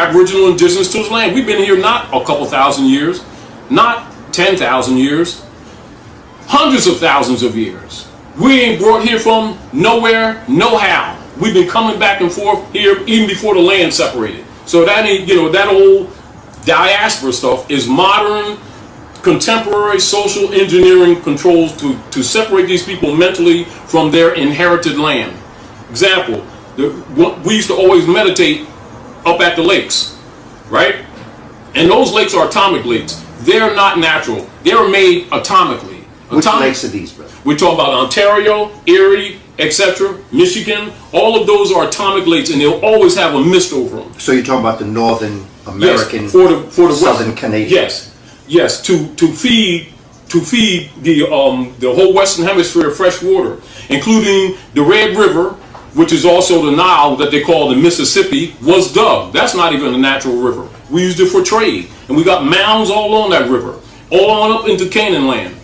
Aboriginal indigenous to this land. We've been here not a couple thousand years, not 10,000 years, hundreds of thousands of years. We ain't brought here from nowhere, no how. We've been coming back and forth here even before the land separated. So that ain't, that old diaspora stuff is modern, contemporary social engineering controls to separate these people mentally from their inherited land. Example, we used to always meditate up at the lakes, right? And those lakes are atomic lakes. They're not natural. They were made atomically. Which lakes are these, brother? We're talking about Ontario, Erie, etc., Michigan. All of those are atomic lakes, and they'll always have a mist over them. So you're talking about the Northern American, yes, for the Southern West, Canadian. Yes, to feed the whole Western Hemisphere of fresh water, including the Red River, which is also the Nile that they call the Mississippi, was dug. That's not even a natural river. We used it for trade, and we got mounds all on that river, all on up into Canaan land.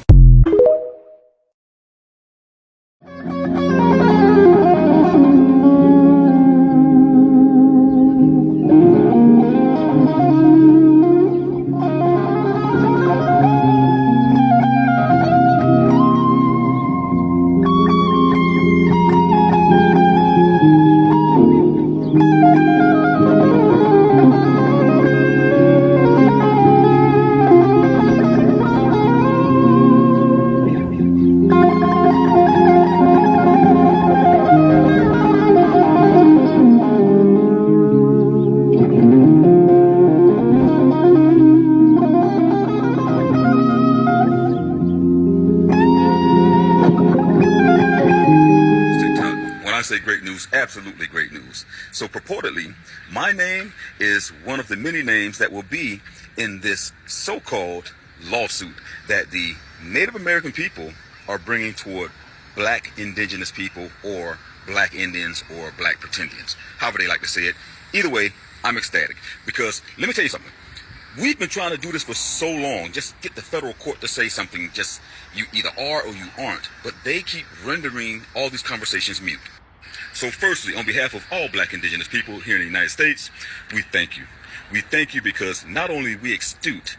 Absolutely great news. So purportedly, my name is one of the many names that will be in this so-called lawsuit that the Native American people are bringing toward black indigenous people or black Indians or black pretendians, however they like to say it. Either way, I'm ecstatic because let me tell you something. We've been trying to do this for so long, just get the federal court to say something, just you either are or you aren't, but they keep rendering all these conversations mute. So firstly, on behalf of all black indigenous people here in the United States, we thank you. We thank you because not only are we astute,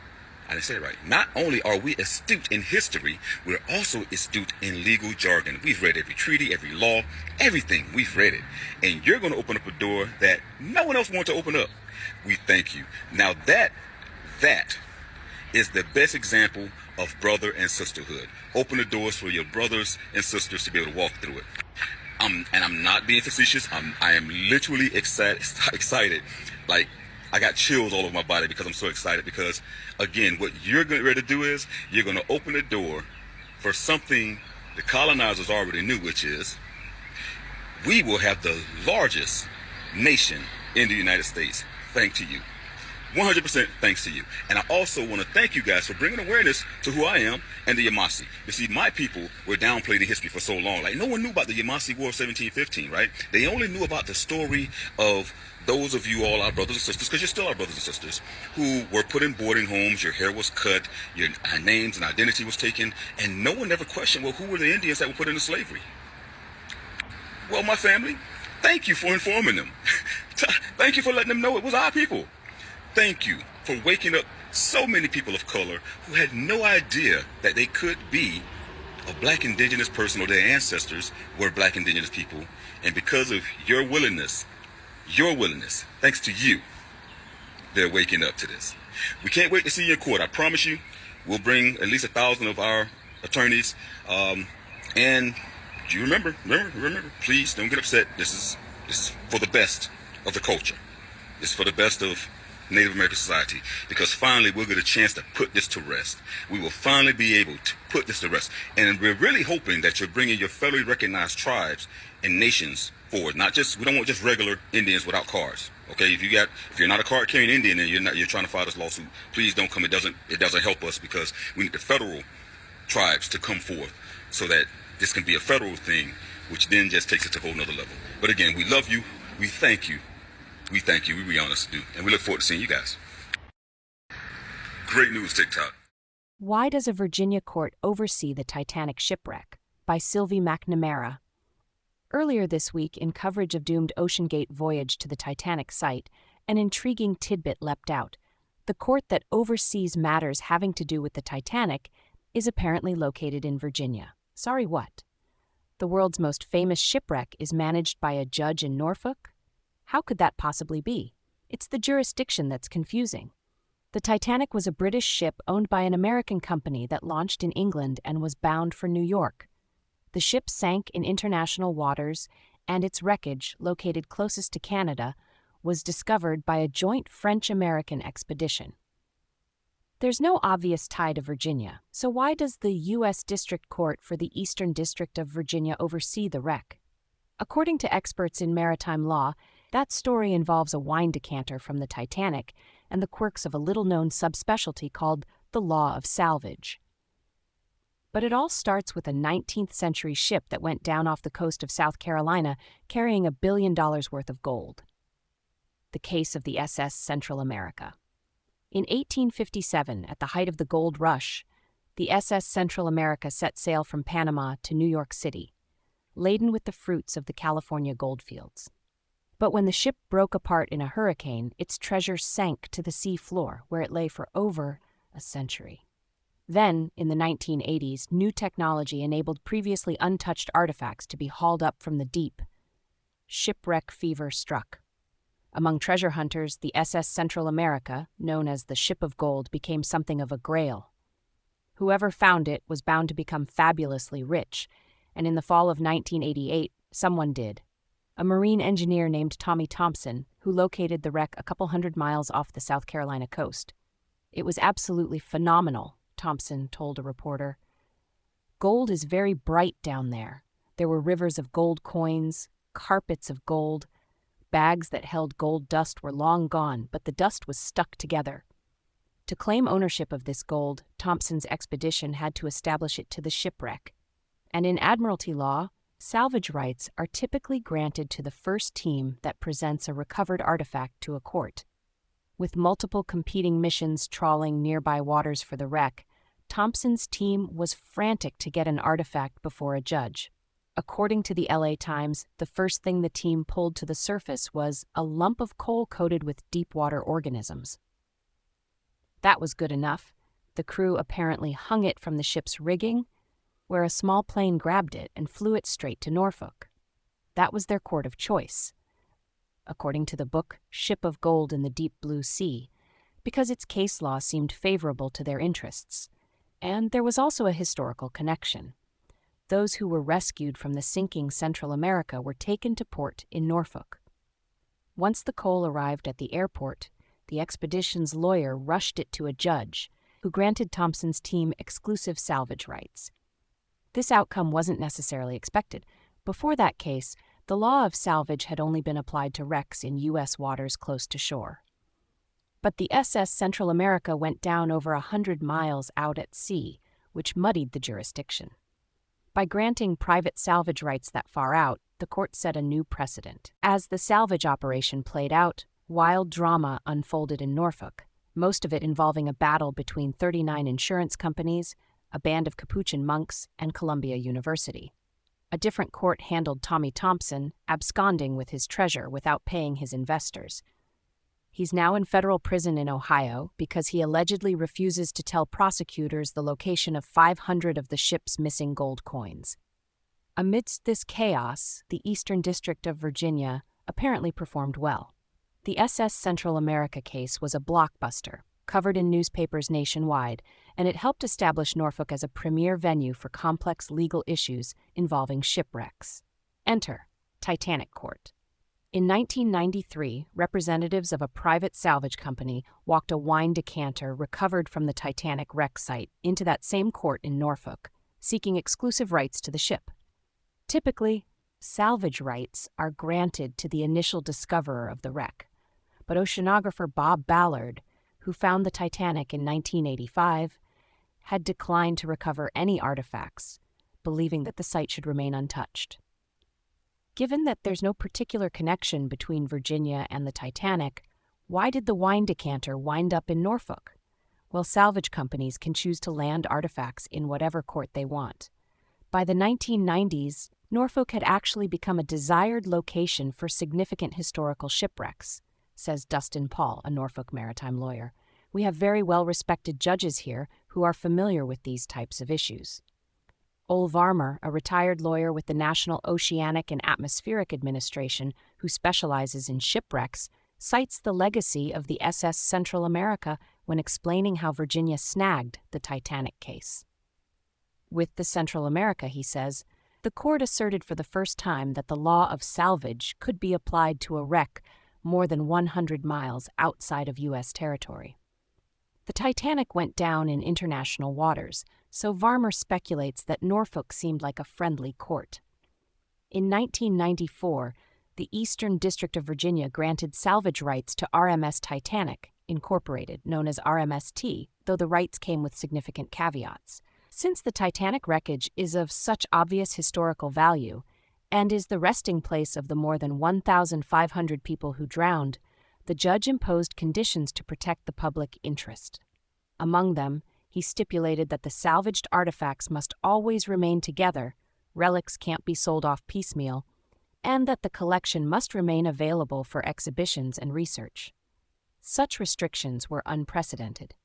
I didn't say it right, not only are we astute in history, we're also astute in legal jargon. We've read every treaty, every law, everything, we've read it. And you're going to open up a door that no one else wants to open up. We thank you. Now that is the best example of brother and sisterhood. Open the doors for your brothers and sisters to be able to walk through it. And I'm not being facetious. I am literally excited. Like, I got chills all over my body because I'm so excited because, again, what you're ready to do is you're going to open the door for something the colonizers already knew, which is we will have the largest nation in the United States, thanks to you. 100% thanks to you. And I also want to thank you guys for bringing awareness to who I am and the Yamasee. You see, my people were downplayed in history for so long. Like, no one knew about the Yamasee War of 1715, right? They only knew about the story of those of you all, our brothers and sisters, because you're still our brothers and sisters, who were put in boarding homes, your hair was cut, your names and identity was taken, and no one ever questioned, well, who were the Indians that were put into slavery? Well, my family, thank you for informing them. Thank you for letting them know it was our people. Thank you for waking up so many people of color who had no idea that they could be a black indigenous person or their ancestors were black indigenous people. And because of your willingness, thanks to you, they're waking up to this. We can't wait to see you in court. I promise you, we'll bring at least 1,000 of our attorneys. And you remember, please don't get upset. This is for the best of the culture. It's for the best of Native American society, because finally we'll get a chance to put this to rest. We will finally be able to put this to rest. And we're really hoping that you're bringing your federally recognized tribes and nations forward. We don't want just regular Indians without cards. Okay, if you're not a card carrying Indian and you're trying to file this lawsuit, please don't come. It doesn't help us, because we need the federal tribes to come forth so that this can be a federal thing, which then just takes it to a whole nother level. But again, we love you. We thank you. We thank you. We really honest do. And we look forward to seeing you guys. Great news, TikTok. Why does a Virginia court oversee the Titanic shipwreck? By Sylvie McNamara. Earlier this week, in coverage of doomed OceanGate voyage to the Titanic site, An intriguing tidbit leapt out. The court that oversees matters having to do with the Titanic is apparently located in Virginia. Sorry, what? The world's most famous shipwreck is managed by a judge in Norfolk? How could that possibly be? It's the jurisdiction that's confusing. The Titanic was a British ship owned by an American company that launched in England and was bound for New York. The ship sank in international waters, and its wreckage, located closest to Canada, was discovered by a joint French-American expedition. There's no obvious tie to Virginia, so why does the U.S. District Court for the Eastern District of Virginia oversee the wreck? According to experts in maritime law, that story involves a wine decanter from the Titanic and the quirks of a little-known subspecialty called the law of salvage. But it all starts with a 19th-century ship that went down off the coast of South Carolina carrying $1 billion worth of gold. The case of the SS Central America. In 1857, at the height of the gold rush, the SS Central America set sail from Panama to New York City, laden with the fruits of the California goldfields. But when the ship broke apart in a hurricane, its treasure sank to the sea floor, where it lay for over a century. Then, in the 1980s, new technology enabled previously untouched artifacts to be hauled up from the deep. Shipwreck fever struck. Among treasure hunters, the SS Central America, known as the Ship of Gold, became something of a grail. Whoever found it was bound to become fabulously rich, and in the fall of 1988, someone did. A marine engineer named Tommy Thompson, who located the wreck a couple hundred miles off the South Carolina coast. It was absolutely phenomenal, Thompson told a reporter. Gold is very bright down there. There were rivers of gold coins, carpets of gold. Bags that held gold dust were long gone, but the dust was stuck together. To claim ownership of this gold, Thompson's expedition had to establish it to the shipwreck. And in Admiralty law, salvage rights are typically granted to the first team that presents a recovered artifact to a court. With multiple competing missions trawling nearby waters for the wreck, Thompson's team was frantic to get an artifact before a judge. According to the LA Times, the first thing the team pulled to the surface was a lump of coal coated with deep-water organisms. That was good enough. The crew apparently hung it from the ship's rigging, where a small plane grabbed it and flew it straight to Norfolk. That was their court of choice, according to the book Ship of Gold in the Deep Blue Sea, because its case law seemed favorable to their interests. And there was also a historical connection. Those who were rescued from the sinking Central America were taken to port in Norfolk. Once the coal arrived at the airport, the expedition's lawyer rushed it to a judge, who granted Thompson's team exclusive salvage rights. This outcome wasn't necessarily expected. Before that case, the law of salvage had only been applied to wrecks in U.S. waters close to shore. But the SS Central America went down over 100 miles out at sea, which muddied the jurisdiction. By granting private salvage rights that far out, the court set a new precedent. As the salvage operation played out, wild drama unfolded in Norfolk, most of it involving a battle between 39 insurance companies, a band of Capuchin monks, and Columbia University. A different court handled Tommy Thompson, absconding with his treasure without paying his investors. He's now in federal prison in Ohio because he allegedly refuses to tell prosecutors the location of 500 of the ship's missing gold coins. Amidst this chaos, the Eastern District of Virginia apparently performed well. The SS Central America case was a blockbuster, covered in newspapers nationwide, and it helped establish Norfolk as a premier venue for complex legal issues involving shipwrecks. Enter Titanic Court. In 1993, representatives of a private salvage company walked a wine decanter recovered from the Titanic wreck site into that same court in Norfolk, seeking exclusive rights to the ship. Typically, salvage rights are granted to the initial discoverer of the wreck, but oceanographer Bob Ballard, who found the Titanic in 1985, had declined to recover any artifacts, believing that the site should remain untouched. Given that there's no particular connection between Virginia and the Titanic, why did the wine decanter wind up in Norfolk? Well, salvage companies can choose to land artifacts in whatever court they want. By the 1990s, Norfolk had actually become a desired location for significant historical shipwrecks. says Dustin Paul, a Norfolk maritime lawyer. "We have very well-respected judges here who are familiar with these types of issues." Ole Varmer, a retired lawyer with the National Oceanic and Atmospheric Administration who specializes in shipwrecks, cites the legacy of the SS Central America when explaining how Virginia snagged the Titanic case. With the Central America, he says, the court asserted for the first time that the law of salvage could be applied to a wreck more than 100 miles outside of U.S. territory. The Titanic went down in international waters, so Varmer speculates that Norfolk seemed like a friendly court. In 1994, the Eastern District of Virginia granted salvage rights to RMS Titanic, Incorporated, known as RMST, though the rights came with significant caveats. Since the Titanic wreckage is of such obvious historical value and is the resting place of the more than 1,500 people who drowned, the judge imposed conditions to protect the public interest. Among them, he stipulated that the salvaged artifacts must always remain together, relics can't be sold off piecemeal, and that the collection must remain available for exhibitions and research. Such restrictions were unprecedented.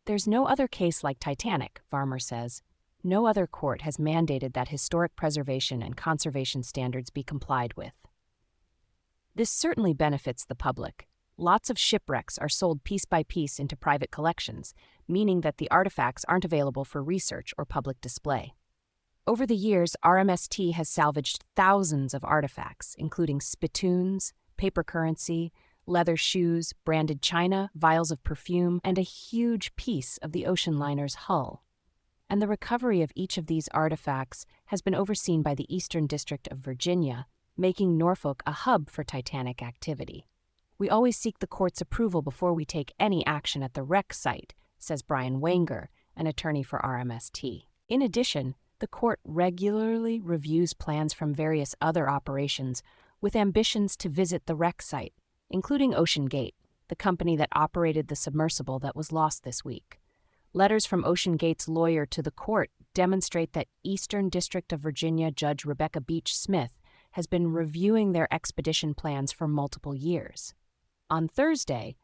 There's no other case like Titanic, Varmer says. No other court has mandated that historic preservation and conservation standards be complied with. This certainly benefits the public. Lots of shipwrecks are sold piece by piece into private collections, meaning that the artifacts aren't available for research or public display. Over the years, RMST has salvaged thousands of artifacts, including spittoons, paper currency, leather shoes, branded china, vials of perfume, and a huge piece of the ocean liner's hull. And the recovery of each of these artifacts has been overseen by the Eastern District of Virginia, making Norfolk a hub for Titanic activity. "We always seek the court's approval before we take any action at the wreck site," says Bryan, an attorney for RMST. In addition, the court regularly reviews plans from various other operations with ambitions to visit the wreck site, including Ocean Gate, the company that operated the submersible that was lost this week. Letters from Ocean Gate's lawyer to the court demonstrate that Eastern District of Virginia Judge Rebecca Beach Smith has been reviewing their expedition plans for multiple years. On Thursday,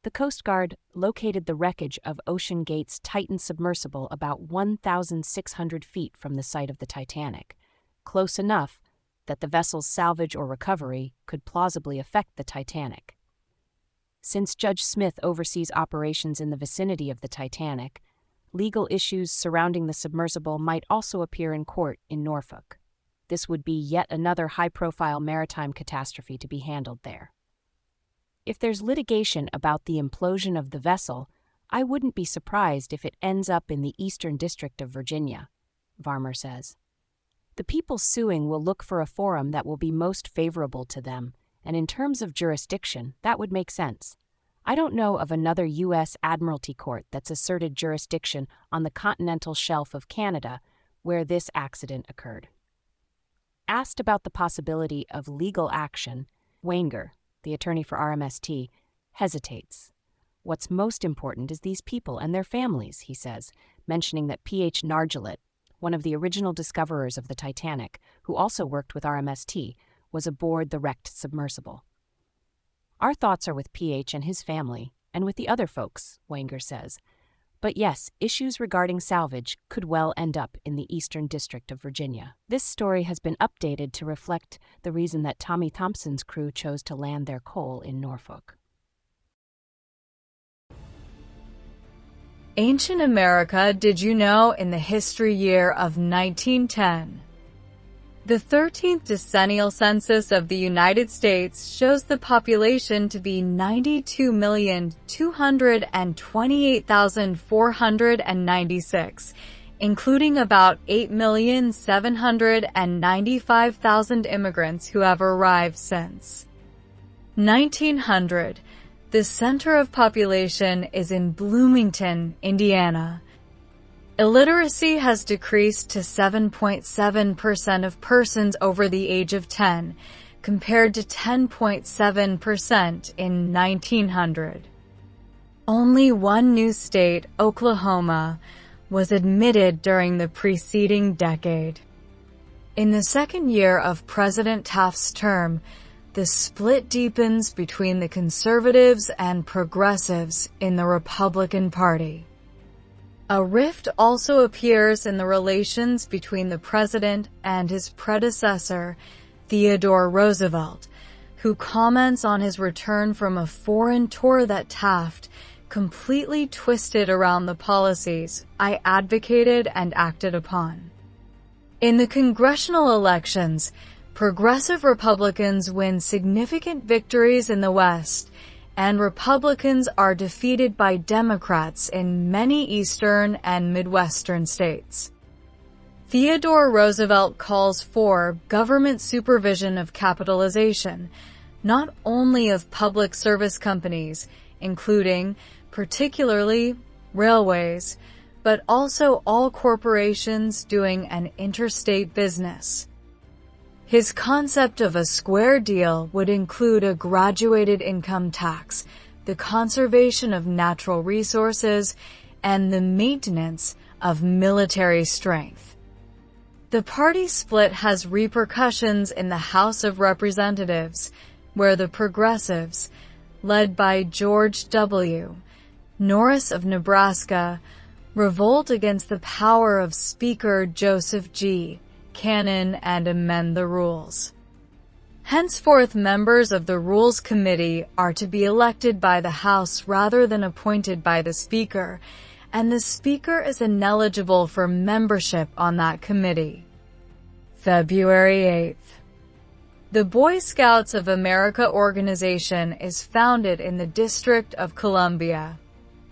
the Coast Guard located the wreckage of Ocean Gate's Titan submersible about 1,600 feet from the site of the Titanic, close enough that the vessel's salvage or recovery could plausibly affect the Titanic. Since Judge Smith oversees operations in the vicinity of the Titanic, legal issues surrounding the submersible might also appear in court in Norfolk. This would be yet another high-profile maritime catastrophe to be handled there. If there's litigation about the implosion of the vessel, I wouldn't be surprised if it ends up in the Eastern District of Virginia, Varmer says. The people suing will look for a forum that will be most favorable to them, and in terms of jurisdiction, that would make sense. I don't know of another U.S. Admiralty court that's asserted jurisdiction on the continental shelf of Canada where this accident occurred. Asked about the possibility of legal action, Wenger, the attorney for RMST, hesitates. What's most important is these people and their families, he says, mentioning that P.H. Nargeolet, one of the original discoverers of the Titanic, who also worked with RMST, was aboard the wrecked submersible. Our thoughts are with P.H. and his family, and with the other folks, Wenger says. But yes, issues regarding salvage could well end up in the Eastern District of Virginia. This story has been updated to reflect the reason that Tommy Thompson's crew chose to land their coal in Norfolk. Ancient America, did you know, in the history year of 1910? The 13th decennial census of the United States shows the population to be 92,228,496, including about 8,795,000 immigrants who have arrived since 1900. The center of population is in Bloomington, Indiana. Illiteracy has decreased to 7.7% of persons over the age of 10, compared to 10.7% in 1900. Only one new state, Oklahoma, was admitted during the preceding decade. In the second year of President Taft's term, the split deepens between the conservatives and progressives in the Republican Party. A rift also appears in the relations between the president and his predecessor, Theodore Roosevelt, who comments on his return from a foreign tour that Taft completely twisted around the policies I advocated and acted upon. In the congressional elections, progressive Republicans win significant victories in the West, and Republicans are defeated by Democrats in many eastern and Midwestern states. Theodore Roosevelt calls for government supervision of capitalization, not only of public service companies, including, particularly, railways, but also all corporations doing an interstate business. His concept of a square deal would include a graduated income tax, the conservation of natural resources, and the maintenance of military strength. The party split has repercussions in the House of Representatives, where the progressives, led by George W. Norris of Nebraska, revolt against the power of Speaker Joseph G. Cannon and amend the rules. Henceforth, members of the Rules Committee are to be elected by the House rather than appointed by the Speaker, and the Speaker is ineligible for membership on that committee. February 8th. The Boy Scouts of America organization is founded in the District of Columbia.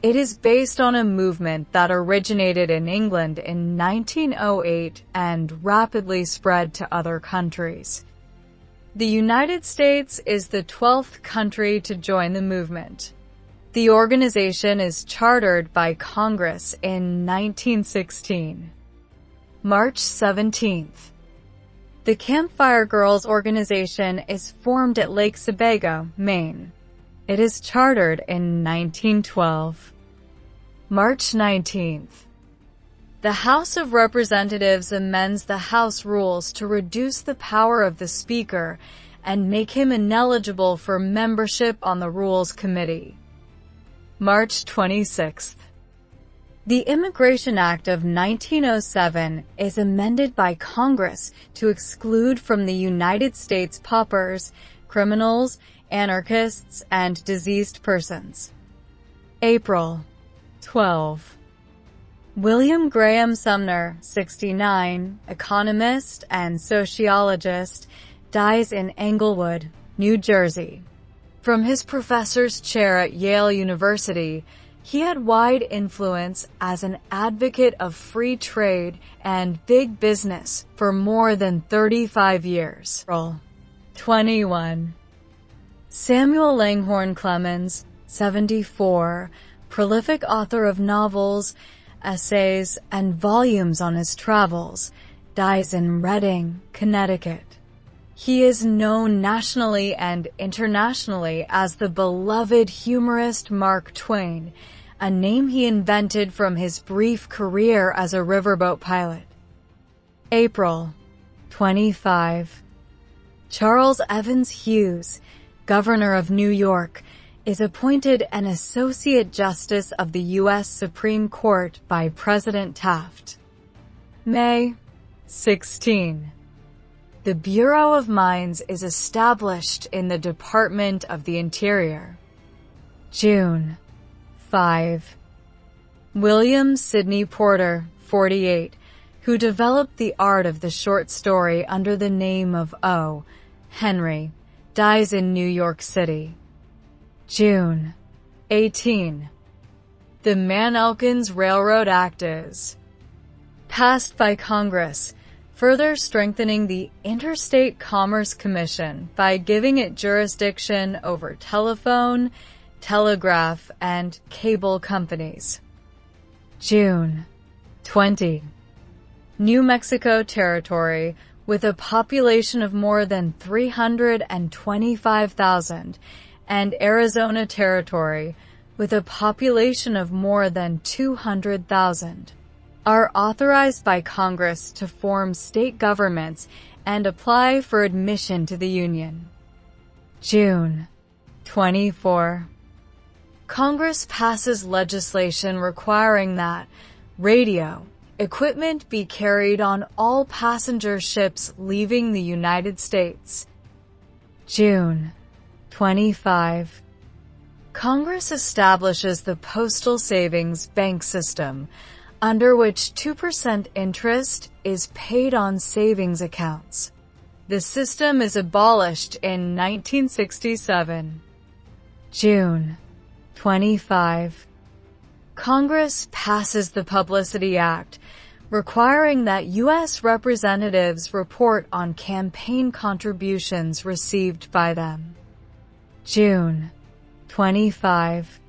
It is based on a movement that originated in England in 1908 and rapidly spread to other countries. The United States is the 12th country to join the movement. The organization is chartered by Congress in 1916. March 17th. The Campfire Girls organization is formed at Lake Sebago, Maine. It is chartered in 1912. March 19th. The House of Representatives amends the House rules to reduce the power of the Speaker and make him ineligible for membership on the Rules Committee. March 26th. The Immigration Act of 1907 is amended by Congress to exclude from the United States paupers, criminals, anarchists, and diseased persons. April 12. William Graham Sumner, 69, economist and sociologist, dies in Englewood, New Jersey. From his professor's chair at Yale University, he had wide influence as an advocate of free trade and big business for more than 35 years. 21. Samuel Langhorne Clemens, 74, prolific author of novels, essays, and volumes on his travels, dies in Reading, Connecticut. He is known nationally and internationally as the beloved humorist Mark Twain, a name he invented from his brief career as a riverboat pilot. April 25. Charles Evans Hughes, Governor of New York, is appointed an Associate Justice of the U.S. Supreme Court by President Taft. May 16. The Bureau of Mines is established in the Department of the Interior. June 5. William Sidney Porter, 48, who developed the art of the short story under the name of O. Henry, dies in New York City. June 18. The Mann-Elkins Railroad Act is passed by Congress, further strengthening the Interstate Commerce Commission by giving it jurisdiction over telephone, telegraph, and cable companies. June 20. New Mexico Territory, with a population of more than 325,000, and Arizona Territory, with a population of more than 200,000, are authorized by Congress to form state governments and apply for admission to the Union. June 24. Congress passes legislation requiring that radio equipment be carried on all passenger ships leaving the United States. June 25. Congress establishes the Postal Savings Bank system, under which 2% interest is paid on savings accounts. The system is abolished in 1967. June 25. Congress passes the Publicity Act, requiring that U.S. representatives report on campaign contributions received by them. June 25.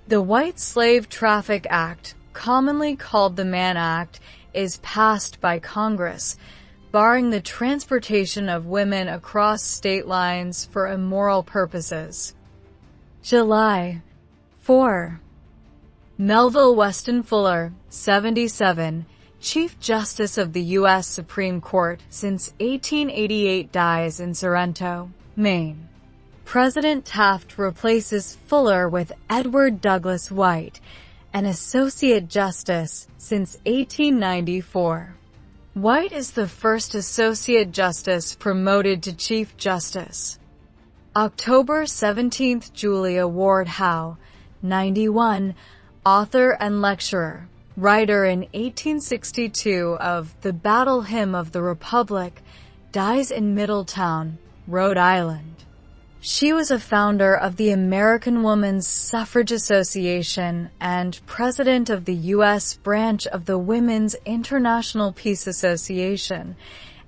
The White Slave Traffic Act, commonly called the Mann Act, is passed by Congress, barring the transportation of women across state lines for immoral purposes. July 4. Melville Weston Fuller, 77, Chief Justice of the U.S. Supreme Court since 1888, dies in Sorrento, Maine. President Taft replaces Fuller with Edward Douglas White, an Associate Justice since 1894. White is the first Associate Justice promoted to Chief Justice. October 17. Julia Ward Howe, 91, author and lecturer, writer in 1862 of The Battle Hymn of the Republic, dies in Middletown, Rhode Island. She was a founder of the American Women's Suffrage Association and president of the U.S. branch of the Women's International Peace Association,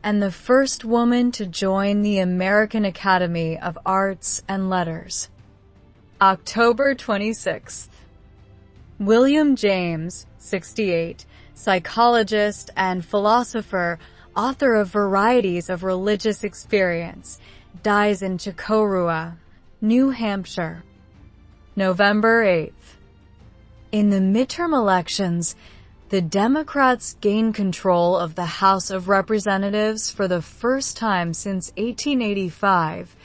and the first woman to join the American Academy of Arts and Letters. October 26th. William James, 68, psychologist and philosopher, author of Varieties of Religious Experience, dies in Chocorua, New Hampshire. November 8th. In the midterm elections, the Democrats gain control of the House of Representatives for the first time since 1885,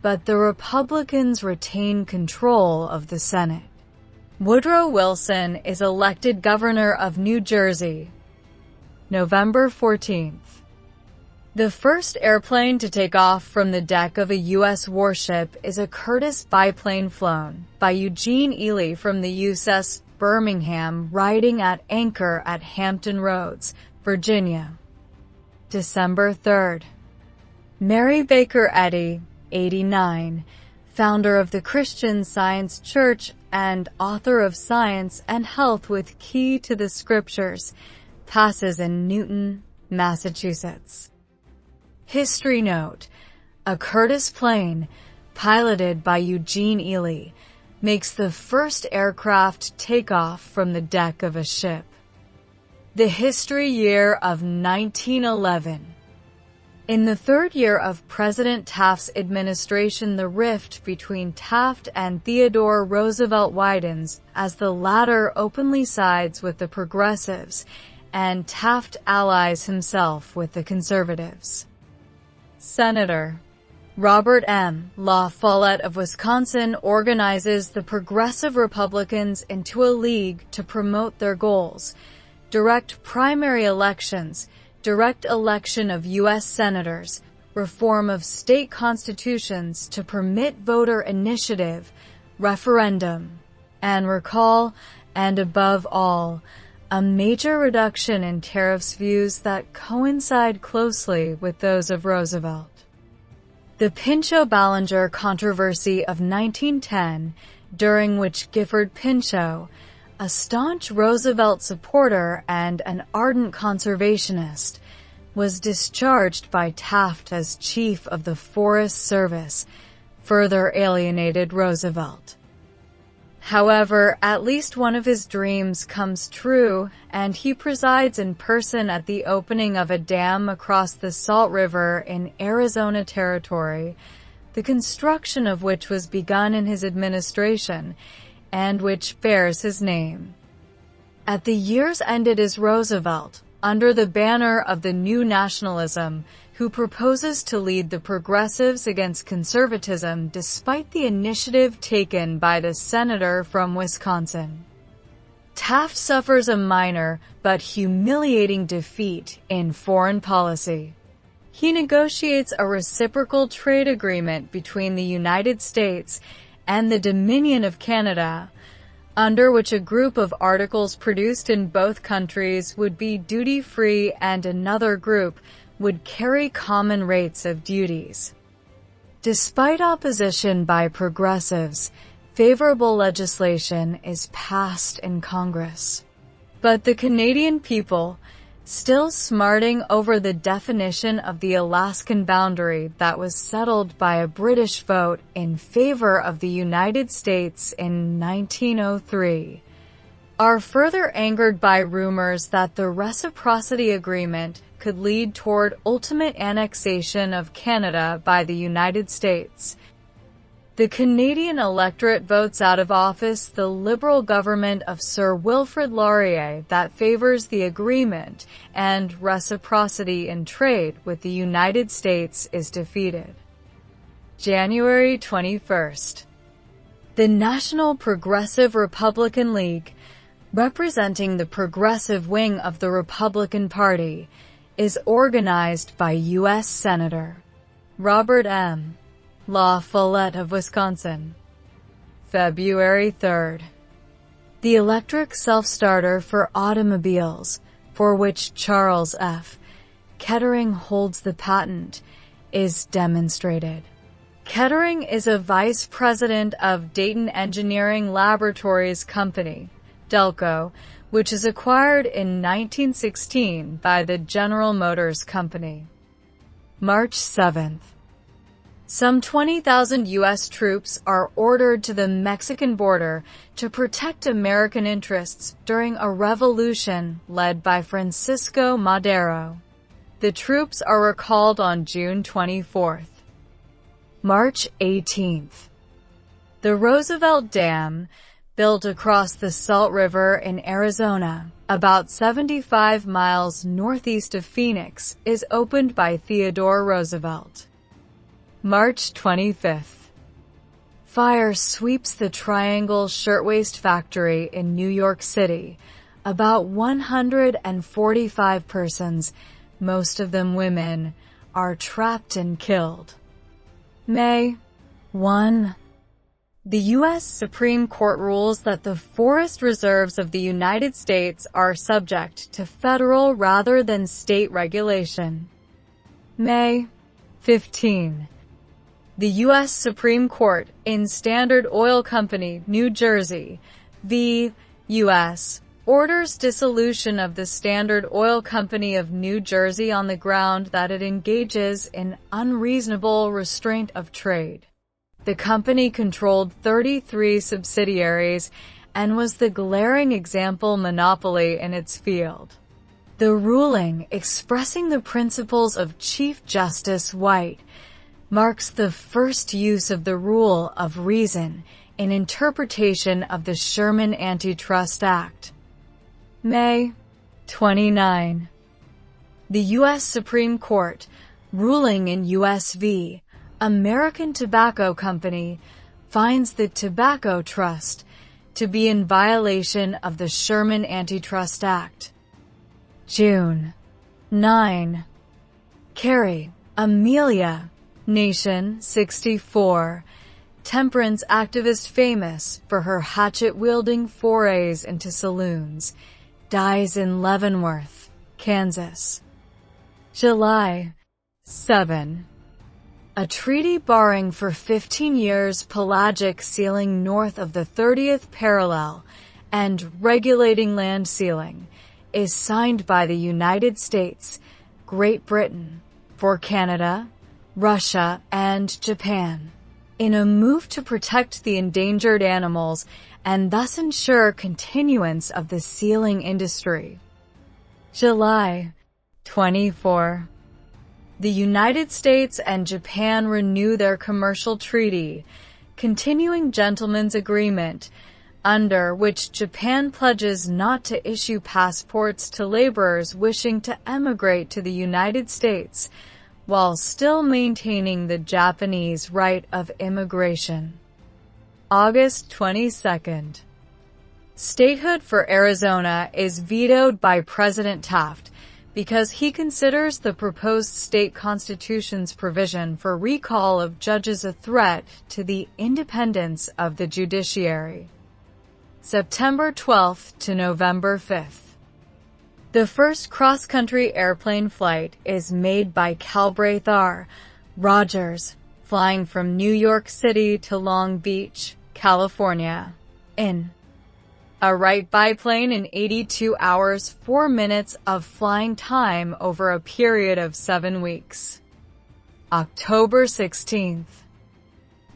but the Republicans retain control of the Senate. Woodrow Wilson is elected governor of New Jersey. November 14th. The first airplane to take off from the deck of a U.S. warship is a Curtiss biplane flown by Eugene Ely from the USS Birmingham, riding at anchor at Hampton Roads, Virginia. December 3rd. Mary Baker Eddy, 89, founder of the Christian Science Church and author of Science and Health with Key to the Scriptures, passes in Newton, Massachusetts. History note: a Curtiss plane, piloted by Eugene Ely, makes the first aircraft take off from the deck of a ship. The history year of 1911. In the third year of President Taft's administration, the rift between Taft and Theodore Roosevelt widens as the latter openly sides with the progressives and Taft allies himself with the conservatives. Senator Robert M. La Follette of Wisconsin organizes the progressive Republicans into a league to promote their goals: direct primary elections, direct election of U.S. senators, reform of state constitutions to permit voter initiative, referendum, and recall, and above all, a major reduction in tariffs, views that coincide closely with those of Roosevelt. The Pinchot-Ballinger controversy of 1910, during which Gifford Pinchot, a staunch Roosevelt supporter and an ardent conservationist, was discharged by Taft as chief of the Forest Service, further alienated Roosevelt. However, at least one of his dreams comes true, and he presides in person at the opening of a dam across the Salt River in Arizona Territory, the construction of which was begun in his administration, and which bears his name. At the year's end, it is Roosevelt, under the banner of the New Nationalism, who proposes to lead the progressives against conservatism despite the initiative taken by the senator from Wisconsin. Taft suffers a minor but humiliating defeat in foreign policy. He negotiates a reciprocal trade agreement between the United States and the Dominion of Canada, under which a group of articles produced in both countries would be duty-free and another group would carry common rates of duties. Despite opposition by progressives, favorable legislation is passed in Congress. But the Canadian people, still smarting over the definition of the Alaskan boundary that was settled by a British vote in favor of the United States in 1903, are further angered by rumors that the reciprocity agreement could lead toward ultimate annexation of Canada by the United States. The Canadian electorate votes out of office the Liberal government of Sir Wilfrid Laurier that favors the agreement, and reciprocity in trade with the United States is defeated. January 21st. The National Progressive Republican League, representing the progressive wing of the Republican Party, is organized by U.S. Senator Robert M. La Follette of Wisconsin. February 3rd. The electric self-starter for automobiles, for which Charles F. Kettering holds the patent, is demonstrated. Kettering is a vice president of Dayton Engineering Laboratories Company, Delco, which is acquired in 1916 by the General Motors Company. March 7th. Some 20,000 U.S. troops are ordered to the Mexican border to protect American interests during a revolution led by Francisco Madero. The troops are recalled on June 24th. March 18th. The Roosevelt Dam, built across the Salt River in Arizona, about 75 miles northeast of Phoenix, is opened by Theodore Roosevelt. March 25th. Fire sweeps the Triangle Shirtwaist Factory in New York City. About 145 persons, most of them women, are trapped and killed. May 1. The U.S. Supreme Court rules that the forest reserves of the United States are subject to federal rather than state regulation. May 15. The U.S. Supreme Court, in Standard Oil Company, New Jersey, v. U.S., orders dissolution of the Standard Oil Company of New Jersey on the ground that it engages in unreasonable restraint of trade. The company controlled 33 subsidiaries and was the glaring example monopoly in its field. The ruling, expressing the principles of Chief Justice White, marks the first use of the rule of reason in interpretation of the Sherman Antitrust Act. May 29. The U.S. Supreme Court, ruling in U.S. v. American Tobacco Company, finds the Tobacco Trust to be in violation of the Sherman Antitrust Act. June 9. Carrie Amelia, nation 64, temperance activist famous for her hatchet-wielding forays into saloons, dies in Leavenworth, Kansas. July 7. A treaty barring for 15 years pelagic sealing north of the 30th parallel and regulating land sealing is signed by the United States, Great Britain, for Canada, Russia, and Japan, in a move to protect the endangered animals and thus ensure continuance of the sealing industry. July 24. The United States and Japan renew their commercial treaty, continuing gentlemen's agreement, under which Japan pledges not to issue passports to laborers wishing to emigrate to the United States, while still maintaining the Japanese right of immigration. August 22nd. Statehood for Arizona is vetoed by President Taft because he considers the proposed state constitution's provision for recall of judges a threat to the independence of the judiciary. September 12th to November 5th. The first cross-country airplane flight is made by Galbraith R. Rogers, flying from New York City to Long Beach, California, in a right biplane in 82 hours 4 minutes of flying time over a period of 7 weeks. October 16th.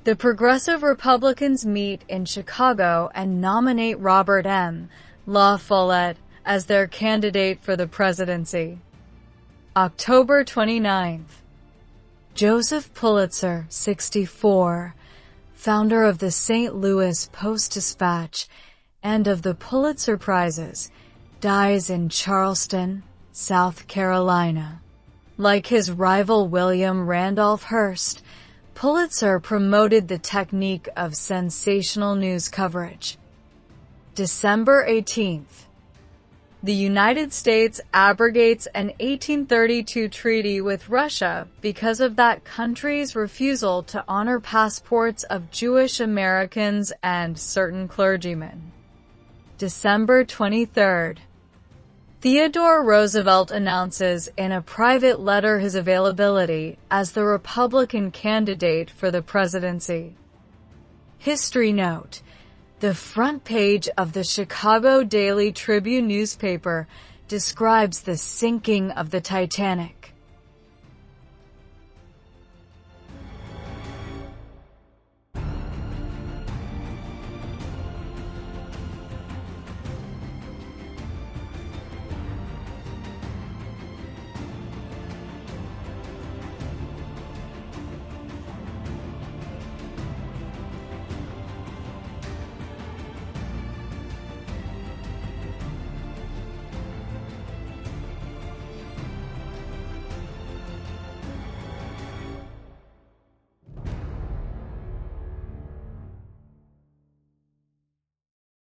The Progressive Republicans meet in Chicago and nominate Robert M. La Follette as their candidate for the presidency. October 29th. Joseph Pulitzer, 64, founder of the St. Louis Post-Dispatch and of the Pulitzer Prizes, dies in Charleston, South Carolina. Like his rival William Randolph Hearst, Pulitzer promoted the technique of sensational news coverage. December 18th. The United States abrogates an 1832 treaty with Russia because of that country's refusal to honor passports of Jewish Americans and certain clergymen. December 23rd. Theodore Roosevelt announces in a private letter his availability as the Republican candidate for the presidency. History note: the front page of the Chicago Daily Tribune newspaper describes the sinking of the Titanic.